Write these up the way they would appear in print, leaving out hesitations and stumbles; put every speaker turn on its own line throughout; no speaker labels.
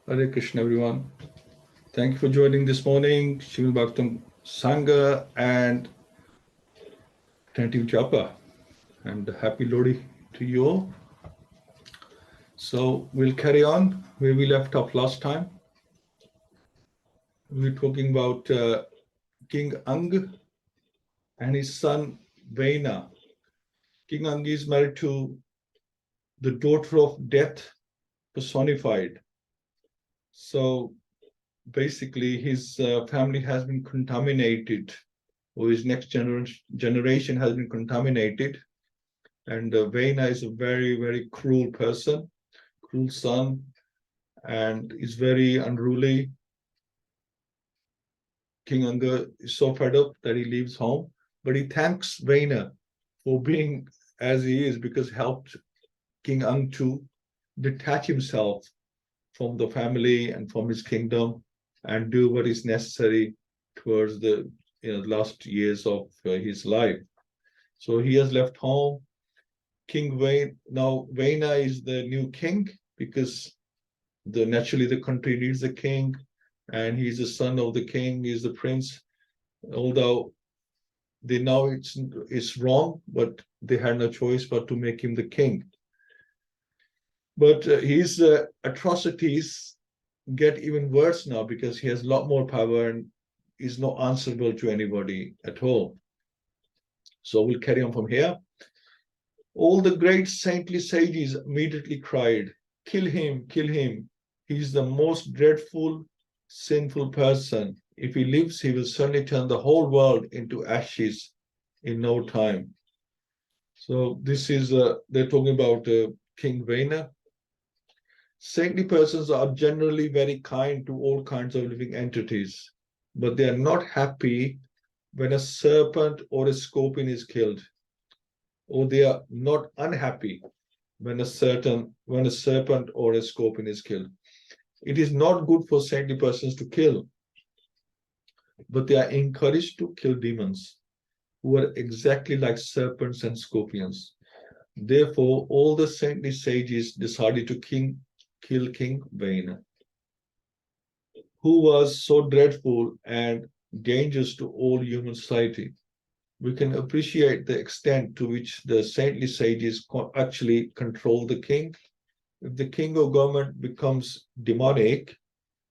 Hare Krishna, everyone. Thank you for joining this morning, Srimad Bhagavatam Sangha and attentive Japa. And happy Lodi to you all. So we'll carry on where we left off last time. We were talking about King Ang and his son Vena. King Ang is married to the daughter of death personified. So basically his family has been contaminated, or his next generation has been contaminated. And Vena is a very, very cruel person, cruel son, and is very unruly. King Anga is so fed up that he leaves home, but he thanks Vena for being as he is, because helped King Ang to detach himself from the family and from his kingdom and do what is necessary towards the last years of his life. So he has left home. King Vena, now Vena is the new king, because naturally the country needs a king, and he's the son of the king, he's the prince. Although they know it's wrong, but they had no choice but to make him the king. But his atrocities get even worse now, because he has a lot more power and is not answerable to anybody at all. So we'll carry on from here. All the great saintly sages immediately cried, kill him, kill him. He's the most dreadful, sinful person. If he lives, he will certainly turn the whole world into ashes in no time. So this is, they're talking about King Vena. Saintly persons are generally very kind to all kinds of living entities, but they are not happy when a serpent or a scorpion is killed, or they are not unhappy when a serpent or a scorpion is killed. It is not good for saintly persons to kill, but they are encouraged to kill demons who are exactly like serpents and scorpions. Therefore, all the saintly sages decided to kill King Vena, who was so dreadful and dangerous to all human society. We can appreciate the extent to which the saintly sages actually control the king. If the king or government becomes demonic,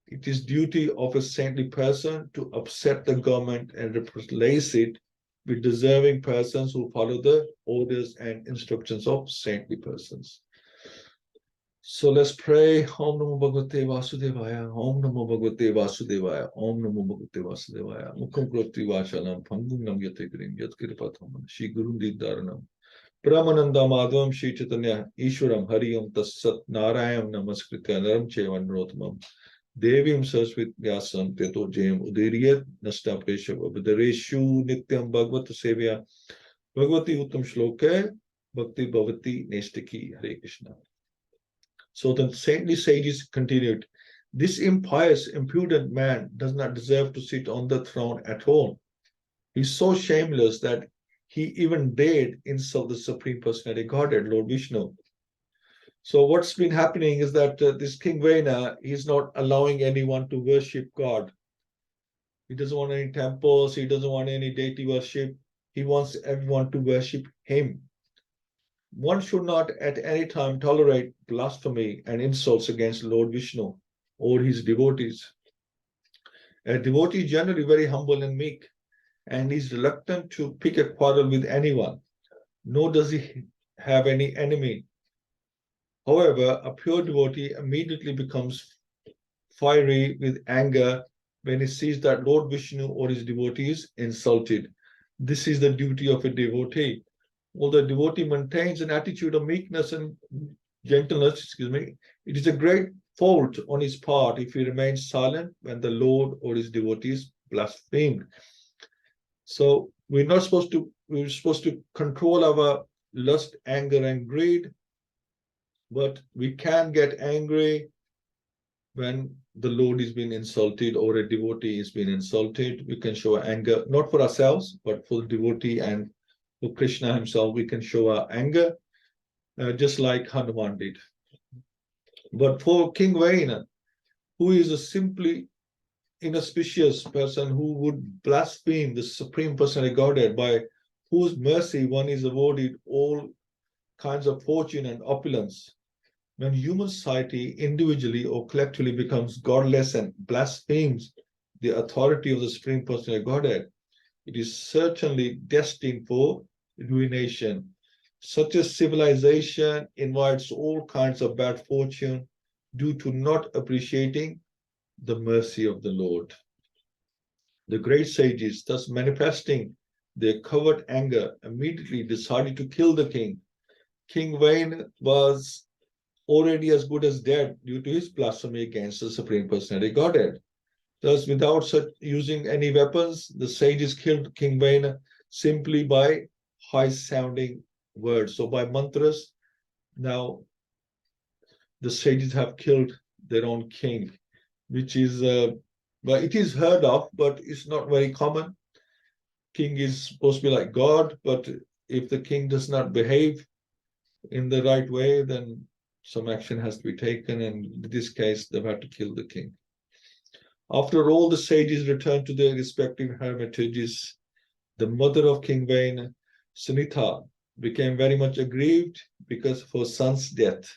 it is duty of a saintly person to upset the government and replace it with deserving persons who follow the orders and instructions of saintly persons. So let's pray. Om Namo Bhagavate Vasudevaya. Om Namo Bhagavate Vasudevaya. Om Namo Bhagavate Vasudevaya. Mukham Kroti Vachalam. Phangum Nam Yate Grim Yat Kripatham. Shri Guru Didaranam. Pramananda Madhavam Shri Chaitanya Ishwaram Hariyam Tassat Narayam Namaskritya Naram Chevan Rotamam. Devim Saraswat Vyasam Teto Jayam Udiriyat Nasta Preshav Abhidareshu Nityam Bhagavata Sevya Bhagavati Uttam Shloke Bhakti Bhavati Nestaki. Hare Krishna. So the saintly sages continued, this impious, impudent man does not deserve to sit on the throne at all. He's so shameless that he even dared insult the Supreme Personality of Godhead, Lord Vishnu. So what's been happening is that this King Vena, he's not allowing anyone to worship God. He doesn't want any temples, he doesn't want any deity worship. He wants everyone to worship him. One should not at any time tolerate blasphemy and insults against Lord Vishnu or his devotees. A devotee is generally very humble and meek, and is reluctant to pick a quarrel with anyone, nor does he have any enemy. However, a pure devotee immediately becomes fiery with anger when he sees that Lord Vishnu or his devotee is insulted. This is the duty of a devotee. Although the devotee maintains an attitude of meekness and gentleness, it is a great fault on his part if he remains silent when the Lord or his devotee is blasphemed. So we're supposed to control our lust, anger, and greed, but we can get angry when the Lord is being insulted or a devotee is being insulted. We can show anger, not for ourselves, but for the devotee and for Krishna himself. We can show our anger, just like Hanuman did. But for King Vena, who is a simply inauspicious person who would blaspheme the Supreme Personality of Godhead, by whose mercy one is awarded all kinds of fortune and opulence. When human society individually or collectively becomes godless and blasphemes the authority of the Supreme Personality of Godhead, it is certainly destined for ruination. Such a civilization invites all kinds of bad fortune due to not appreciating the mercy of the Lord. The great sages, thus manifesting their covert anger, immediately decided to kill the king. King Vena was already as good as dead due to his blasphemy against the Supreme Personality Godhead. Thus, without such using any weapons, the sages killed King Vena simply by high-sounding words. So by mantras, now the sages have killed their own king, which is, well, it is heard of, but it's not very common. King is supposed to be like God, but if the king does not behave in the right way, then some action has to be taken, and in this case, they've had to kill the king. After all the sages returned to their respective hermitages, the mother of King Vena, Sunitha, became very much aggrieved because of her son's death.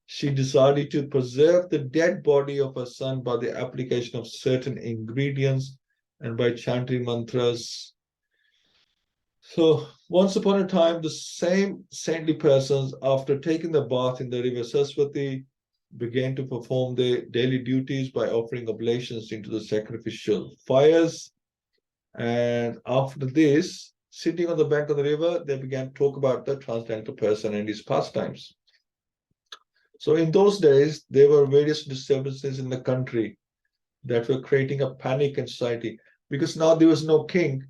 She decided to preserve the dead body of her son by the application of certain ingredients and by chanting mantras. So, once upon a time, the same saintly persons, after taking the bath in the river Saraswati, began to perform their daily duties by offering oblations into the sacrificial fires. And after this, sitting on the bank of the river, they began to talk about the transcendental person and his pastimes. So in those days, there were various disturbances in the country that were creating a panic in society, because now there was no king.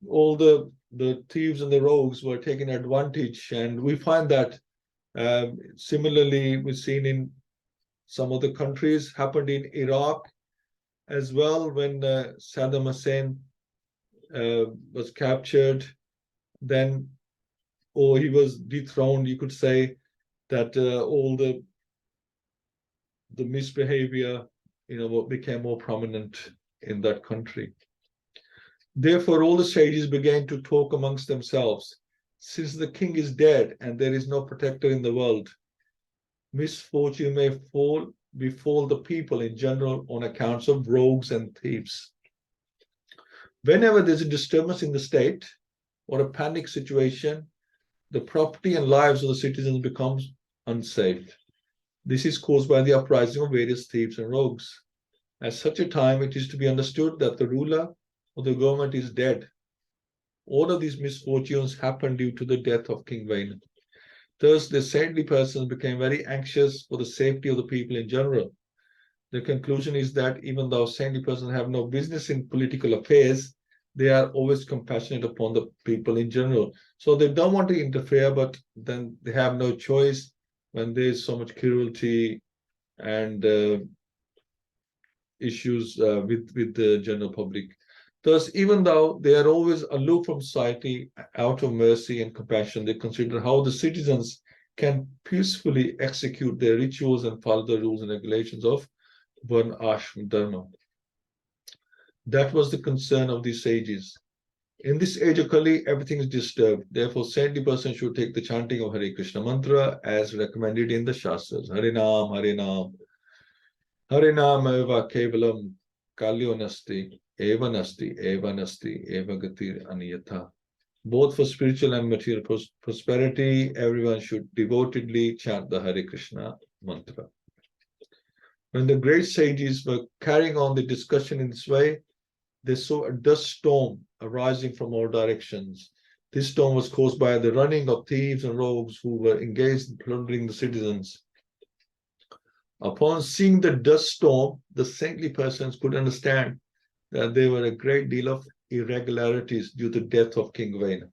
All the thieves and the rogues were taking advantage, and we find that similarly we've seen in some other countries, happened in Iraq as well, when Saddam Hussein was captured, then, or he was dethroned, you could say, that all the misbehavior, became more prominent in that country. Therefore, all the sages began to talk amongst themselves. Since the king is dead and there is no protector in the world, misfortune may befall the people in general on accounts of rogues and thieves. Whenever there's a disturbance in the state or a panic situation, the property and lives of the citizens becomes unsafe. This is caused by the uprising of various thieves and rogues. At such a time, it is to be understood that the ruler or the government is dead. All of these misfortunes happened due to the death of King Vena. Thus, the saintly persons became very anxious for the safety of the people in general. The conclusion is that even though saintly persons have no business in political affairs, they are always compassionate upon the people in general. So they don't want to interfere, but then they have no choice when there's so much cruelty and issues with the general public. Thus, even though they are always aloof from society out of mercy and compassion, they consider how the citizens can peacefully execute their rituals and follow the rules and regulations of Varna Ashram Dharma. That was the concern of these sages. In this age of Kali, everything is disturbed. Therefore, saintly person should take the chanting of Hare Krishna mantra as recommended in the Shastras. Hare Nam, Hare Nam. Hare Nam eva kevalam kalyo nasti, eva nasti, eva nasti, eva gatir aniyatha. Both for spiritual and material prosperity, everyone should devotedly chant the Hare Krishna mantra. When the great sages were carrying on the discussion in this way, they saw a dust storm arising from all directions. This storm was caused by the running of thieves and rogues who were engaged in plundering the citizens. Upon seeing the dust storm, the saintly persons could understand that there were a great deal of irregularities due to the death of King Vena.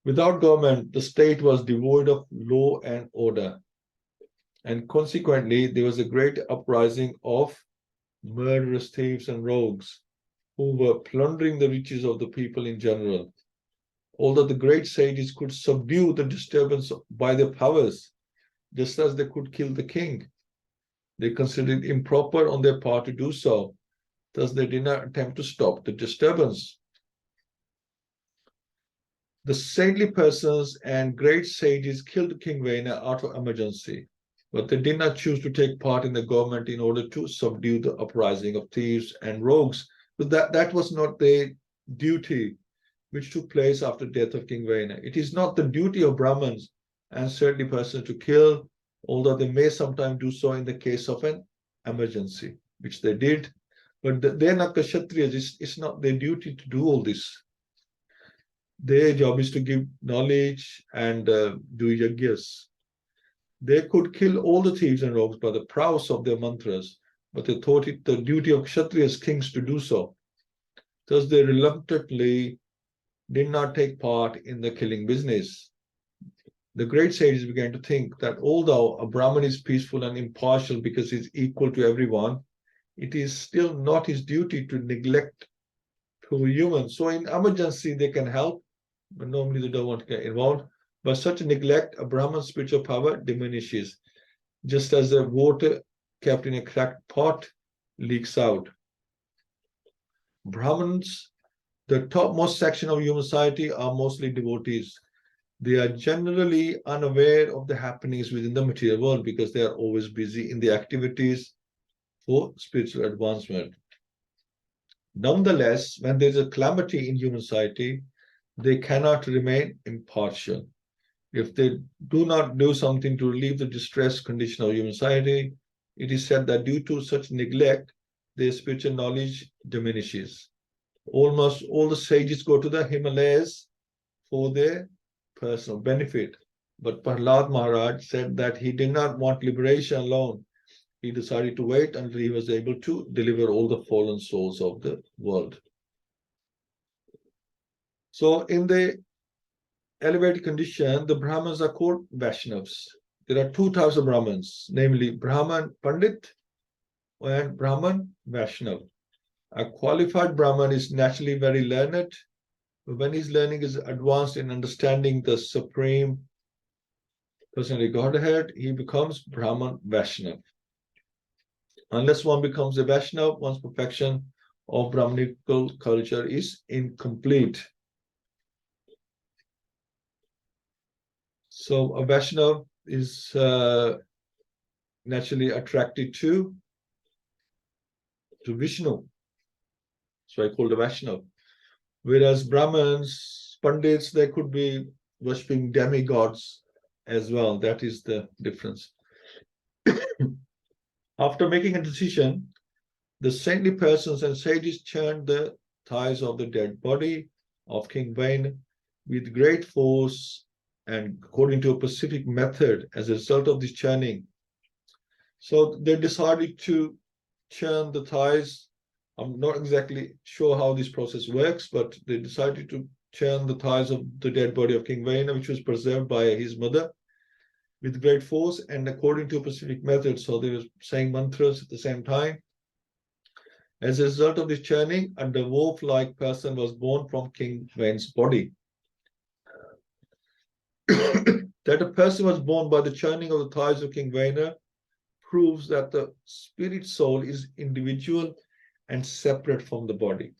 Without government, the state was devoid of law and order, and consequently, there was a great uprising of murderous thieves and rogues who were plundering the riches of the people in general. Although the great sages could subdue the disturbance by their powers, just as they could kill the king, They considered it improper on their part to do so. Thus, they did not attempt to stop the disturbance. The saintly persons and great sages killed King Vena out of emergency, but they did not choose to take part in the government in order to subdue the uprising of thieves and rogues. But that was not their duty, which took place after the death of King Vena. It is not the duty of Brahmins and saintly persons to kill, although they may sometimes do so in the case of an emergency, which they did. But they're not Kshatriyas. It's not their duty to do all this. Their job is to give knowledge and do yagyas. They could kill all the thieves and rogues by the prowess of their mantras, but they thought it the duty of Kshatriyas, kings, to do so. Thus, they reluctantly did not take part in the killing business. The great sages began to think that although a Brahmin is peaceful and impartial because he's equal to everyone, it is still not his duty to neglect poor humans. So in emergency, they can help, but normally they don't want to get involved. But such neglect, a Brahman's spiritual power diminishes, just as the water kept in a cracked pot leaks out. Brahmins, the topmost section of human society, are mostly devotees. They are generally unaware of the happenings within the material world because they are always busy in the activities for spiritual advancement. Nonetheless, when there is a calamity in human society, they cannot remain impartial. If they do not do something to relieve the distressed condition of human society, it is said that due to such neglect, their spiritual knowledge diminishes. Almost all the sages go to the Himalayas for their personal benefit. But Prahlad Maharaj said that he did not want liberation alone. He decided to wait until he was able to deliver all the fallen souls of the world. So in the elevated condition, the Brahmins are called Vaishnavas. There are two types of Brahmins, namely Brahman Pandit and Brahman Vaishnav. A qualified Brahman is naturally very learned. When his learning is advanced in understanding the Supreme Personality Godhead, he becomes Brahman Vaishnav. Unless one becomes a Vaishnav, one's perfection of Brahmanical culture is incomplete. So a Vaishnav is naturally attracted to Vishnu. So I call the Vaishnav. Whereas Brahmins, Pandits, they could be worshipping demigods as well. That is the difference. After making a decision, the saintly persons and sages churned the thighs of the dead body of King Vena with great force and according to a specific method as a result of this churning. So they decided to churn the thighs. I'm not exactly sure how this process works, but they decided to churn the thighs of the dead body of King Vena, which was preserved by his mother, with great force and according to a specific method. So they were saying mantras at the same time. As a result of this churning, a dwarf-like person was born from King Vena's body. That a person was born by the churning of the thighs of King Vena proves that the spirit soul is individual and separate from the body.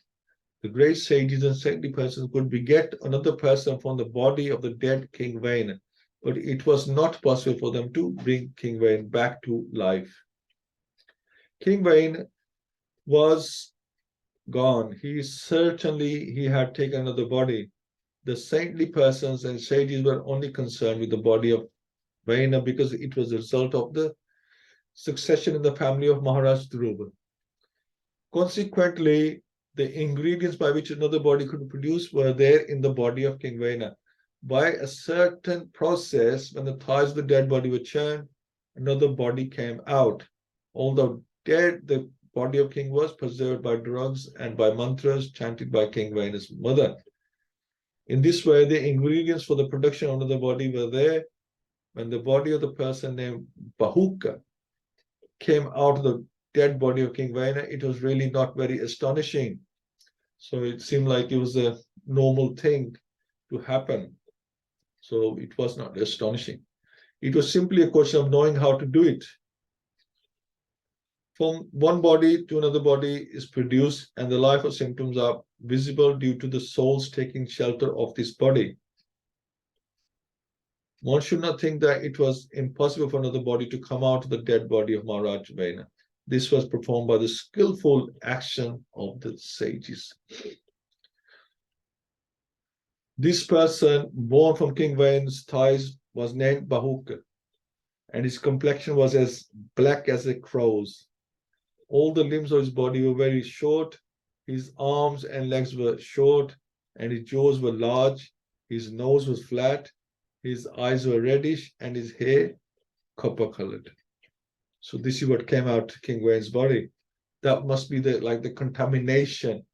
The great sages and saintly persons could beget another person from the body of the dead King Vena, but it was not possible for them to bring King Vena back to life. King Vena was gone. He had taken another body. The saintly persons and sages were only concerned with the body of Vena because it was a result of the succession in the family of Maharaj Dhruva. Consequently, the ingredients by which another body could be produced were there in the body of King Vena. By a certain process, when the thighs of the dead body were churned, another body came out. Although dead, the body of King was preserved by drugs and by mantras chanted by King Vena's mother. In this way, the ingredients for the production of another body were there. When the body of the person named Bahuka came out of the dead body of King Vena, it was really not very astonishing. So it seemed like it was a normal thing to happen. So it was not astonishing. It was simply a question of knowing how to do it. From one body to another body is produced, and the life of symptoms are visible due to the souls taking shelter of this body. One should not think that it was impossible for another body to come out of the dead body of Maharaj Vena. This was performed by the skillful action of the sages. This person, born from King Vena's thighs, was named Bahuka, and his complexion was as black as a crow's. All the limbs of his body were very short. His arms and legs were short, and his jaws were large. His nose was flat. His eyes were reddish, and his hair copper-colored. So this is what came out of King Vena's body. That must be the contamination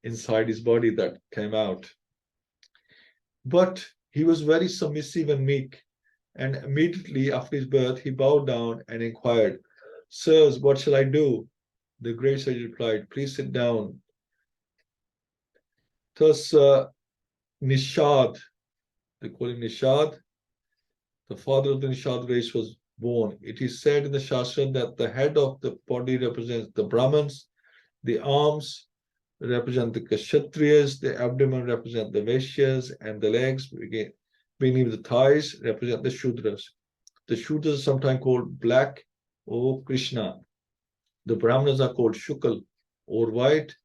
inside his body that came out. But he was very submissive and meek, and immediately after his birth, he bowed down and inquired, "Sirs, what shall I do?" The great sage replied, "Please sit down." Thus, Nishad, they call him Nishad, the father of the Nishad race, was born. It is said in the Shastra that the head of the body represents the Brahmins, the arms represent the Kshatriyas, the abdomen represent the Vaishyas, and the legs beneath the thighs represent the Shudras. The Shudras are sometimes called black or Krishna. The Brahmanas are called Shukal or white,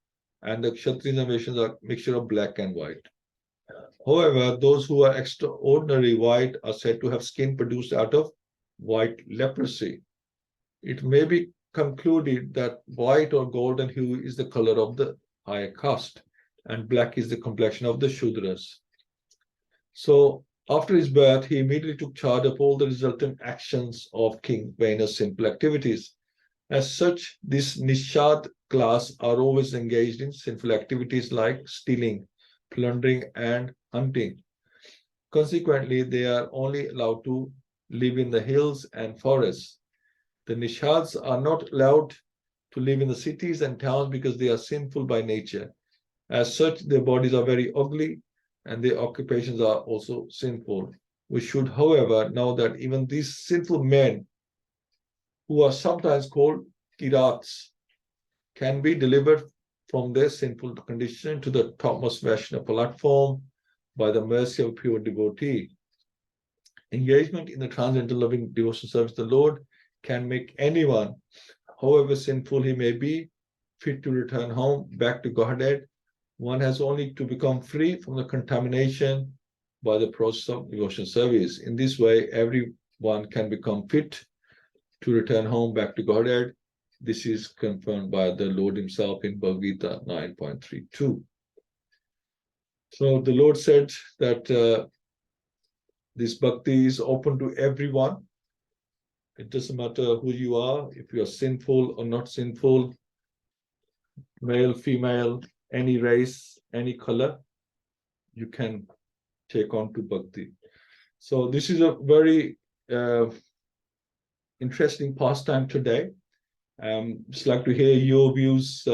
and the Kshatriyas and Vaishyas are a mixture of black and white. However, those who are extraordinary white are said to have skin produced out of white leprosy. It may be concluded that white or golden hue is the color of the higher caste, and black is the complexion of the Shudras. So, after his birth, he immediately took charge of all the resultant actions of King Vena's simple activities. As such, this Nishad class are always engaged in sinful activities like stealing, plundering, and hunting. Consequently, they are only allowed to live in the hills and forests. The Nishads are not allowed to live in the cities and towns because they are sinful by nature. As such, their bodies are very ugly and their occupations are also sinful. We should, however, know that even these sinful men, who are sometimes called Kirats, can be delivered from their sinful condition to the topmost Vaishnava platform by the mercy of a pure devotee. Engagement in the transcendental loving devotional service of the Lord can make anyone, however sinful he may be, fit to return home back to Godhead. One has only to become free from the contamination by the process of devotional service. In this way, everyone can become fit to return home back to Godhead. This is confirmed by the Lord himself in Bhagavad-Gita 9.32. So the Lord said that this bhakti is open to everyone. It doesn't matter who you are, if you are sinful or not sinful, male, female, any race, any color, you can take on to bhakti. So this is a very interesting pastime today. Just like to hear your views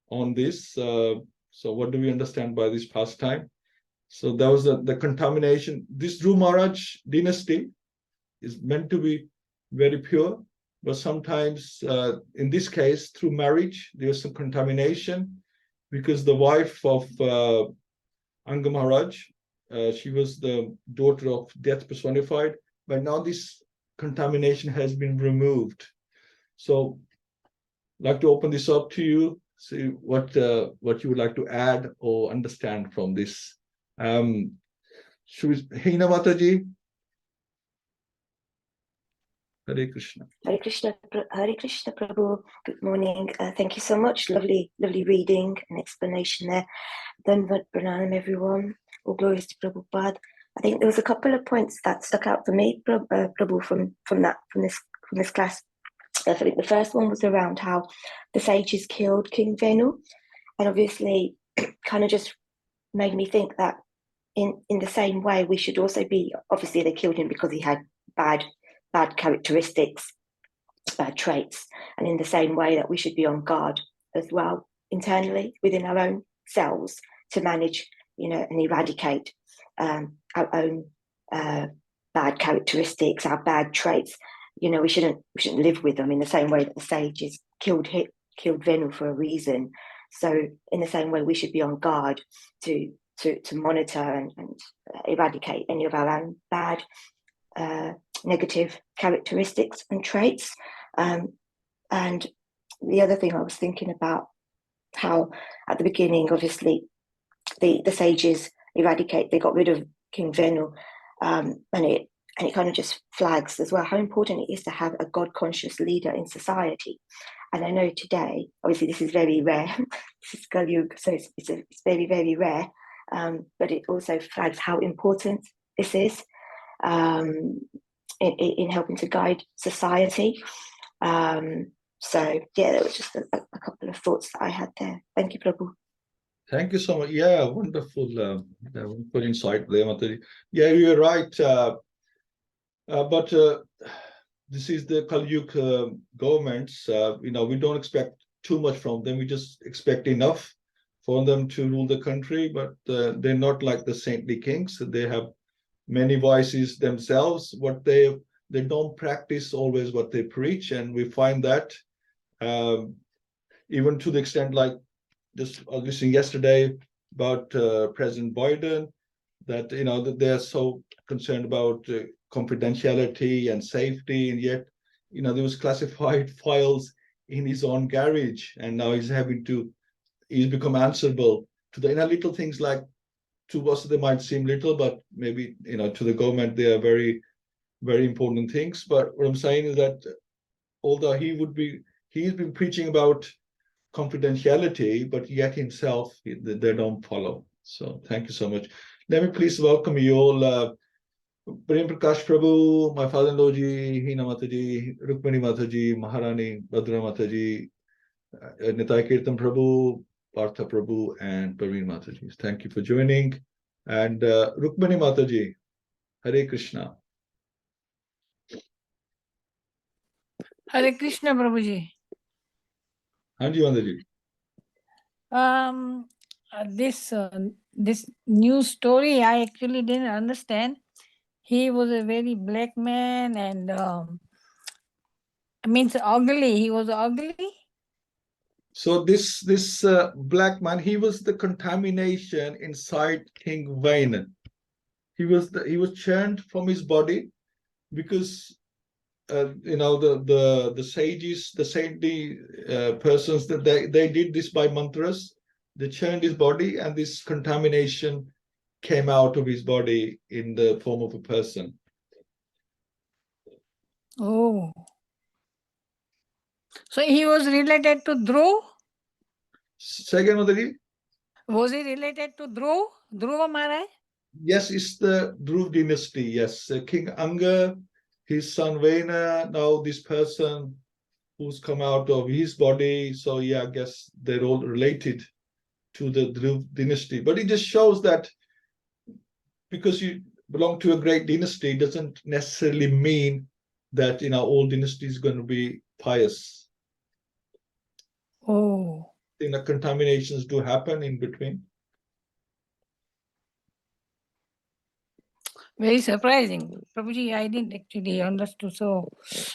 on this. So what do we understand by this pastime? So that was the contamination. This Dhruv Maharaj dynasty is meant to be very pure, but sometimes in this case, through marriage, there's some contamination because the wife of Anga Maharaj, she was the daughter of death personified, but now this contamination has been removed. So I'd like to open this up to you, see what you would like to add or understand from this. Should we, Hina Mataji? Hare Krishna.
Hare Krishna, Prabhu. Good morning. Thank you so much. Lovely reading and explanation there. Dhanavad Pranam, everyone. All glories to Prabhupada. I think there was a couple of points that stuck out for me, Prabhu, from this class. I think the first one was around how the sages killed King Venu, and obviously, kind of just made me think that in the same way we should also be. Obviously, they killed him because he had bad characteristics, bad traits, and in the same way that we should be on guard as well internally within our own selves to manage, and eradicate our own bad characteristics, our bad traits, we shouldn't live with them in the same way that the sages killed Venu for a reason. So in the same way, we should be on guard to monitor and eradicate any of our own bad, negative characteristics and traits. And the other thing I was thinking about, how at the beginning, obviously, the sages they got rid of King Venu, and it kind of just flags as well how important it is to have a God-conscious leader in society. And I know today, obviously, this is very rare. This is Kali Yuga, so it's very, very rare. But it also flags how important this is in helping to guide society. So yeah, there was just a couple of thoughts that I had there. Thank you, Prabhu.
Thank you so much. Yeah, wonderful insight there, Mataji. Yeah, you're right. But this is the Kali Yuga governments. We don't expect too much from them. We just expect enough for them to rule the country. But they're not like the saintly kings. They have many voices themselves. What they don't practice always what they preach, and we find that even to the extent, like just listening yesterday about President Biden, that that they're so concerned about confidentiality and safety, and yet there was classified files in his own garage, and now he's become answerable to the little things, like to us they might seem little, but maybe to the government they are very, very important things. But what I'm saying is that although he's been preaching about confidentiality, but yet himself they don't follow. So thank you so much. Let me please welcome you all. Prem Prakash Prabhu, my father-in-law ji, Hina Mataji, Rukmani Mataji, Maharani, Bhadra Mataji, Nitai Kirtan Prabhu, Partha Prabhu, and Praveen Mataji. Thank you for joining. And Rukmani Mataji, Hare Krishna.
Hare Krishna, Prabhuji.
Hanji Mandaji.
This new story, I actually didn't understand. He was a very black man and means ugly. He was ugly.
So this black man, he was the contamination inside King Vena. He was churned from his body because the sages, the saintly persons, that they did this by mantras. They churned his body, and this contamination came out of his body in the form of a person.
Oh. So he was related to Dhruv?
Say again, Mataji?
Was he related to Dhruv? Dhruva Maharaj?
Yes, it's the Dhruv dynasty. Yes, King Anga, his son Vena, now this person who's come out of his body. So yeah, I guess they're all related to the Dhruv dynasty. But it just shows that because you belong to a great dynasty doesn't necessarily mean that all dynasty is going to be pious.
Oh.
Contaminations do happen in between.
Very surprising. Prabhuji, I didn't actually understand. So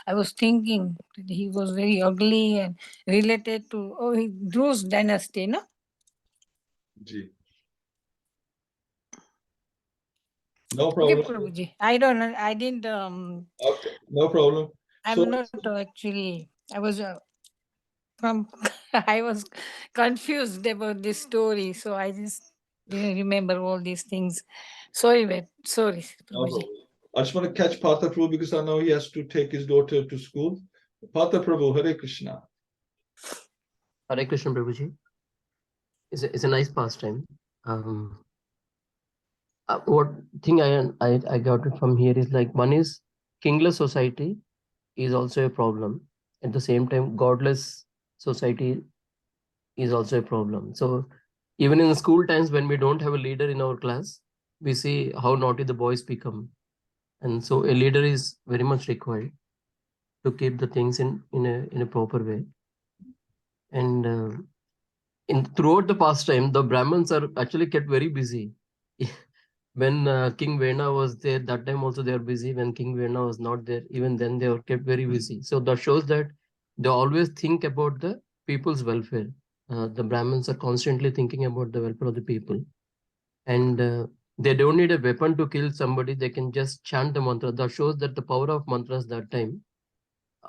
I was thinking that he was very ugly and related to Drew's dynasty, no?
Ji. No problem.
Okay, Prabhuji. I didn't.
Okay, no problem.
I'm not actually. I was I was confused about this story, so I just didn't remember all these things. Sorry, Prabhuji.
I just want to catch Partha Prabhu because I know he has to take his daughter to school. Partha Prabhu, Hare Krishna.
Hare Krishna, Prabhuji. It's a nice pastime. What thing I got it from here is like, one is kingless society is also a problem. At the same time, godless society is also a problem. So even in the school times, when we don't have a leader in our class, we see how naughty the boys become. And so a leader is very much required to keep the things in a proper way. And throughout the pastime, the Brahmins are actually kept very busy when King Vena was there, that time also they were busy. When King Vena was not there, even then they were kept very busy. So that shows that they always think about the people's welfare. The Brahmins are constantly thinking about the welfare of the people, and they don't need a weapon to kill somebody. They can just chant the mantra. That shows that the power of mantras that time,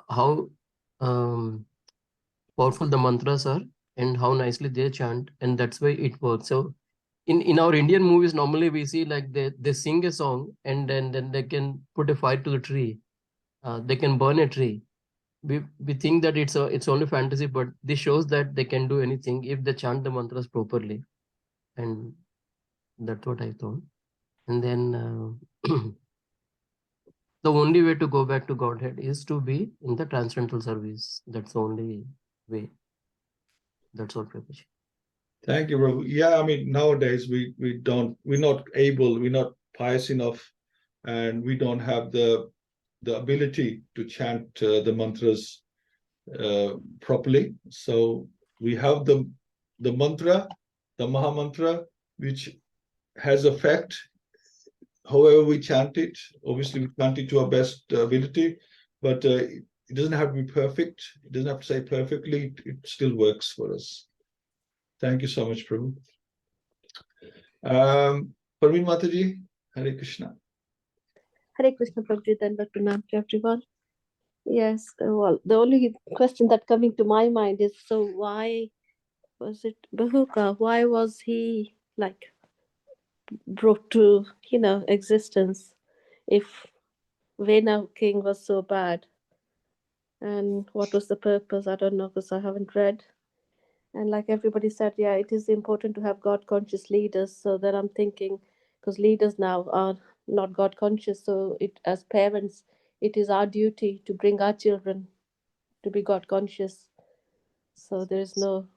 how powerful the mantras are, and how nicely they chant, and that's why it works. So in our Indian movies, normally we see like they sing a song and then they can put a fire to the tree. They can burn a tree. We think that it's only fantasy, but this shows that they can do anything if they chant the mantras properly, and that's what I thought. And then the only way to go back to Godhead is to be in the transcendental service. That's the only way. That's all, Prabhuji.
Thank you, Prabhu. Yeah, I mean, nowadays we're not able, we're not pious enough, and we don't have the ability to chant the mantras properly. So we have the mantra, the Maha Mantra, which has effect. However, we chant it. Obviously, we chant it to our best ability, but it doesn't have to be perfect. It doesn't have to say perfectly. It still works for us. Thank you so much, Prabhu. Parveen Mataji, Hare Krishna.
Hare Krishna Prabhuji, then Pranam to everyone. Yes, well, the only question that coming to my mind is, so why was it Bahuka? Why was he like brought to, existence if Vena king was so bad? And what was the purpose? I don't know because I haven't read. And like everybody said, yeah, it is important to have God conscious leaders. So then I'm thinking, because leaders now are not God conscious, so it as parents, it is our duty to bring our children to be God conscious. So there is no,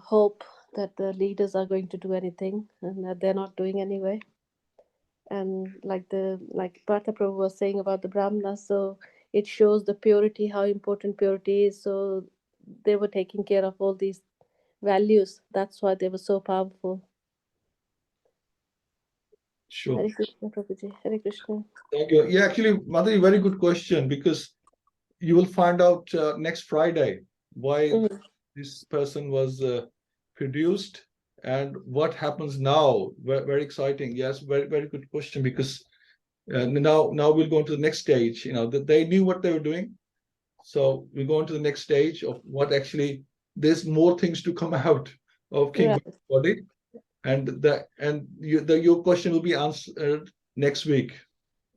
hope that the leaders are going to do anything, and that they're not doing anyway. And like Bharata Prabhu was saying about the Brahmanas, so it shows the purity, how important purity is. So they were taking care of all these values. That's why they were so powerful.
Sure.
Hare Krishna, Prabhuji. Hare Krishna.
Thank you. Yeah, actually, Mataji, very good question, because you will find out next Friday why this person was produced and what happens now. Very exciting. Yes, very good question, because now we'll go into the next stage. They knew what they were doing, so we're going to the next stage of what actually. There's more things to come out of King body, and your question will be answered next week.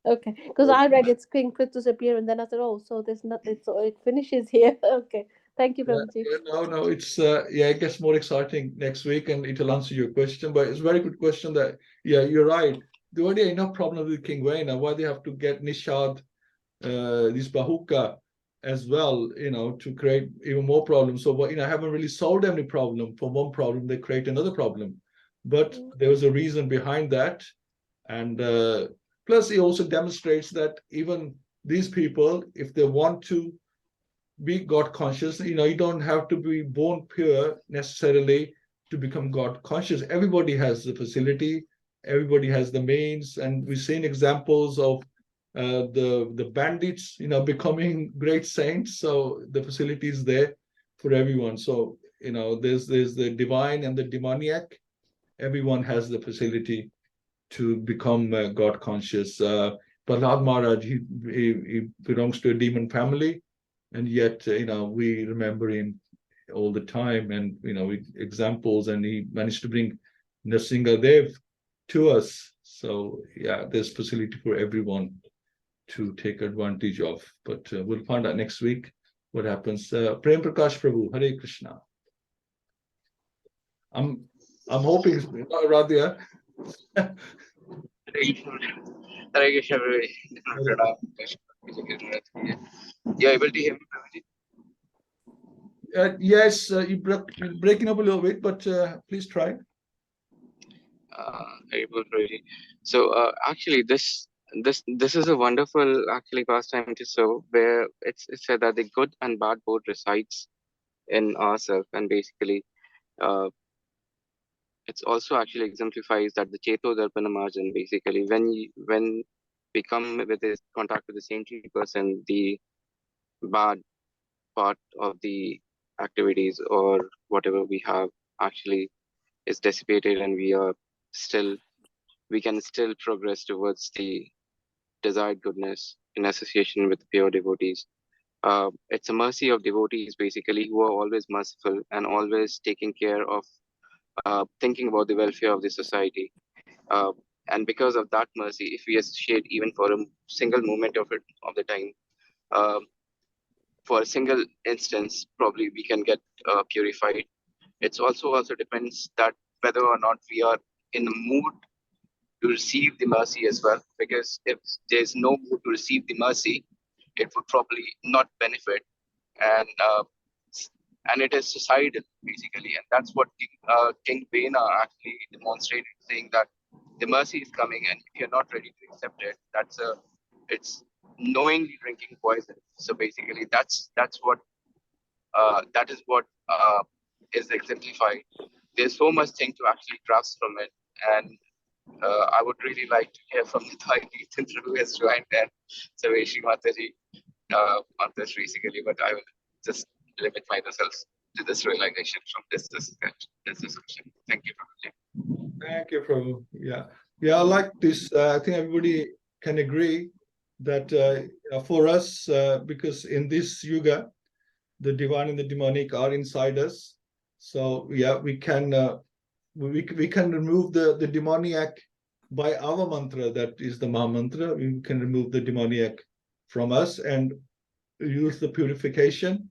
Okay, because I read it's King Kritus appear, and then I said, oh, so there's not. It finishes here. Okay, thank you, Prabhuji.
No, it's it gets more exciting next week, and it'll answer your question. But it's a very good question. That you're right. There already are enough problems with King Vena. Why they have to get Nishad, this Bahuka, as well, to create even more problems. So, haven't really solved any problem. For one problem, they create another problem. But there was a reason behind that, and plus, it also demonstrates that even these people, if they want to be God conscious, you don't have to be born pure necessarily to become God conscious. Everybody has the facility, everybody has the means, and we've seen examples of the bandits, becoming great saints. So the facility is there for everyone. So there's the divine and the demoniac. Everyone has the facility to become God conscious. Prahlad Maharaj, he belongs to a demon family, and yet we remember him all the time, and with examples, and he managed to bring Nrsingadev to us. So yeah, there's facility for everyone to take advantage of, but we'll find out next week what happens. Prem Prakash Prabhu, Hare Krishna. I'm hoping Radhya.
Hare Krishna, you able to hear me, Prabhuji?
Yes, you're breaking up a little bit, but please try.
Able, Prabhuji. So actually, this is a wonderful pastime to serve, where it's said that the good and bad both resides in ourselves, and basically it's also actually exemplifies that the Cheto Darpana margin, basically, when we come with this contact with the saintly person, the bad part of the activities or whatever we have actually is dissipated, and we can still progress towards the desired goodness in association with pure devotees. It's a mercy of devotees, basically, who are always merciful and always taking care of, thinking about the welfare of the society. Uh, and because of that mercy, if we associate even for a single moment of the time, uh, for a single instance, probably we can get purified. It's also depends that whether or not we are in the mood to receive the mercy as well. Because if there's no mood to receive the mercy, it would probably not benefit, and it is societal, basically, and that's what King Vena actually demonstrated, saying that the mercy is coming, and if you're not ready to accept it, it's knowingly drinking poison. So basically, that is what is exemplified. There's so much thing to actually grasp from it, and I would really like to hear from the Ethan who has joined, and Saveshi Mataji on this, basically, but I will just limit myself to this realization from this discussion. Thank you, Prabhuji.
Thank you, Prabhu. Yeah, I like this. I think everybody can agree that for us, because in this yuga, the divine and the demonic are inside us. So yeah, we can remove the demoniac by our mantra, that is the Maha Mantra. We can remove the demoniac from us and use the purification.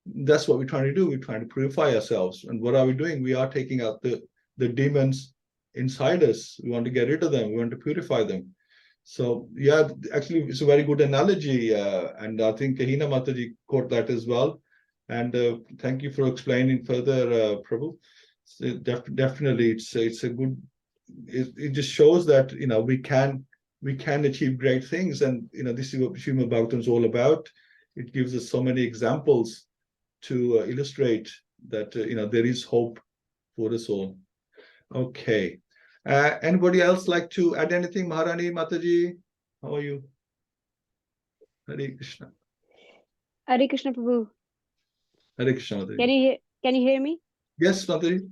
That's what we're trying to do. We're trying to purify ourselves. And what are we doing? We are taking out the demons inside us. We want to get rid of them. We want to purify them. So yeah, actually, it's a very good analogy. And I think Kahina Mataji quote that as well. And thank you for explaining further, Prabhu. So definitely, it's a good. It just shows that we can achieve great things, and this is what Srimad Bhagavatam is all about. It gives us so many examples to illustrate that there is hope for us all. Okay. Anybody else like to add anything? Maharani, Mataji, how are you? Hare Krishna.
Hare Krishna, Prabhu.
Hare Krishna, Mataji.
Can you hear me?
Yes, Mataji.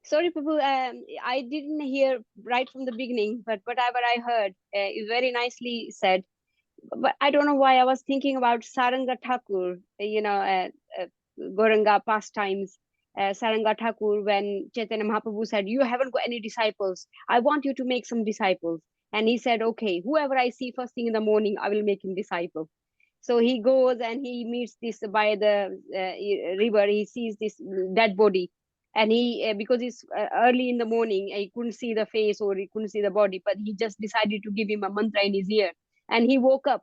Sorry, Prabhu, I didn't hear right from the beginning, but whatever I heard is very nicely said. But I don't know why I was thinking about Saranga Thakur, Goranga pastimes. Saranga Thakur, when Chaitanya Mahaprabhu said, "You haven't got any disciples. I want you to make some disciples." And he said, "Okay, whoever I see first thing in the morning, I will make him disciple." So he goes and he meets this by the river. He sees this dead body. And he, because it's early in the morning, he couldn't see the face or he couldn't see the body, but he just decided to give him a mantra in his ear. And he woke up.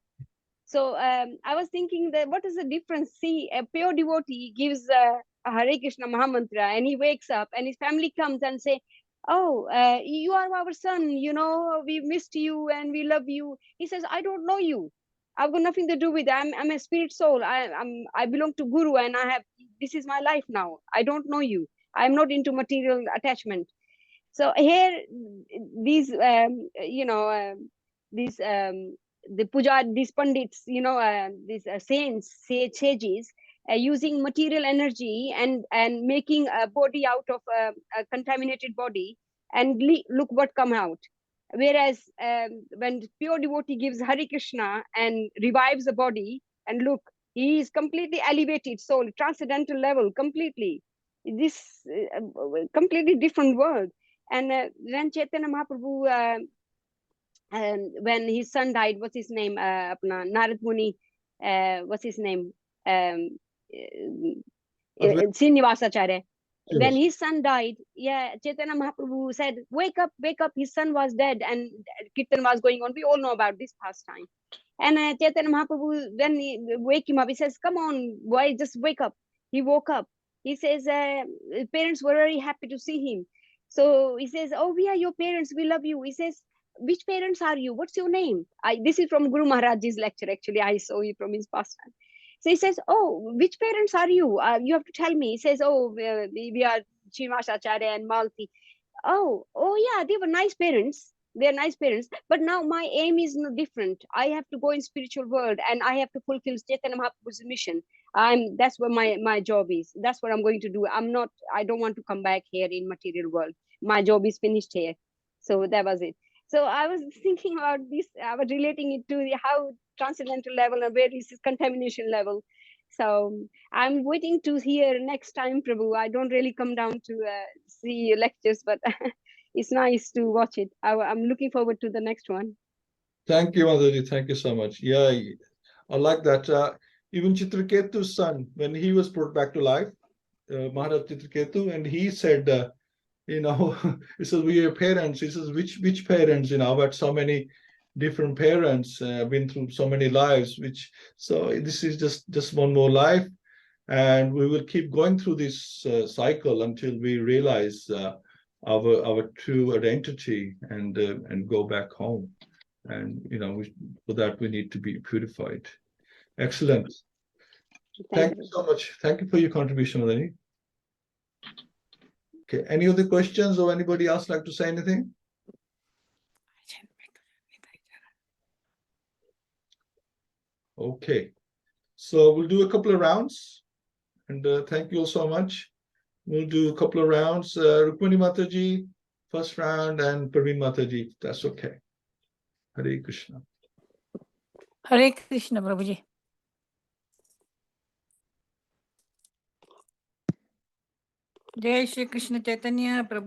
So I was thinking that what is the difference? See, a pure devotee gives a Hare Krishna Mahamantra and he wakes up and his family comes and say, "Oh, you are our son, we missed you and we love you." He says, "I don't know you. I've got nothing to do with it. I'm a spirit soul. I belong to Guru, and this is my life now. I don't know you. I'm not into material attachment." So here, these the puja, these pandits, these saints, sages, using material energy and making a body out of a contaminated body, and look what come out. Whereas when pure devotee gives Hare Krishna and revives the body, and look, he is completely elevated soul, transcendental level, completely. This completely different world. And when Chaitanya Mahaprabhu, when his son died, what's his name? Narad Muni, what's his name? Srinivasacharya. When his son died, Chaitanya Mahaprabhu said, "Wake up, wake up." His son was dead and Kirtan was going on. We all know about this pastime. And Chaitanya Mahaprabhu, when he wake him up, he says, "Come on, boy, just wake up." He woke up. He says, parents were very happy to see him. So he says, "Oh, we are your parents. We love you." He says, "Which parents are you? What's your name?" This is from Guru Maharaj's lecture, actually. I saw it from his pastime. So he says, "Oh, which parents are you? You have to tell me." He says, "Oh, we are Srinivasacharya and Malti. Oh, yeah, they were nice parents. They're nice parents. But now my aim is different. I have to go in spiritual world and I have to fulfill Chaitanya Mahaprabhu's mission. That's what my job is. That's what I'm going to do. I don't want to come back here in material world. My job is finished here. So that was it. So I was thinking about this. I was relating it to how transcendental level and where is this contamination level. So I'm waiting to hear next time, Prabhu. I don't really come down to see lectures, but it's nice to watch it. I'm looking forward to the next one.
Thank you, Mataji. Thank you so much. Yeah, I like that. Even Chitraketu's son, when he was brought back to life, Maharaj Chitraketu, and he said, he says, we are parents. He says, which parents? I've had so many different parents, been through so many lives, so this is just one more life. And we will keep going through this cycle until we realize our true identity and go back home. And for that we need to be purified. Excellent. Thank you so much. Thank you for your contribution, Madani. Okay, any other questions or anybody else like to say anything? Okay, so we'll do a couple of rounds, and thank you all so much. We'll do a couple of rounds. Rukmini Mataji, first round, and Praveen Mataji, that's okay. Hare Krishna.
Hare Krishna, Prabhuji. Jai Shri Krishna Chaitanya Prabhu.